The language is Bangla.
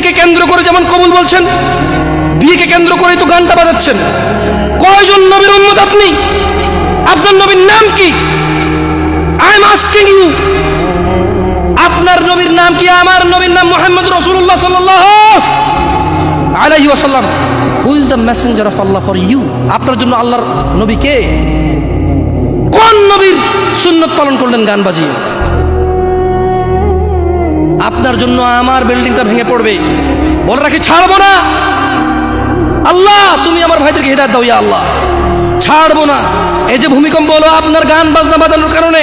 বিয়েকে কেন্দ্র করে যেমন কবুল বলছেন, বিয়েকে কেন্দ্র করেই তো গানটা বাজাচ্ছেন। কয়জন নবীর উম্মত আপনি? আপনার নবীর নাম কি? আই এম আস্কিং ইউ, আপনার নবীর নাম কি? আমার নবীর নাম মুহাম্মদ রাসূলুল্লাহ সাল্লাল্লাহু আলাইহি ওয়াসাল্লাম। Who is the messenger of Allah for you? আপনার জন্য আল্লাহর নবী কে? কোন নবীর সুন্নত পালন করলেন গান বাজিয়ে? আপনার জন্য আমার বিল্ডিংটা ভেঙে পড়বে, বলে রাখি ছাড়বো না। আল্লাহ তুমি আমার ভাইদেরকে হিদায়াত দাও ইয়া আল্লাহ, ছাড়বো না। এই যে ভূমিকম্প হলো আপনার গান বাজনা বাজানোর কারণে,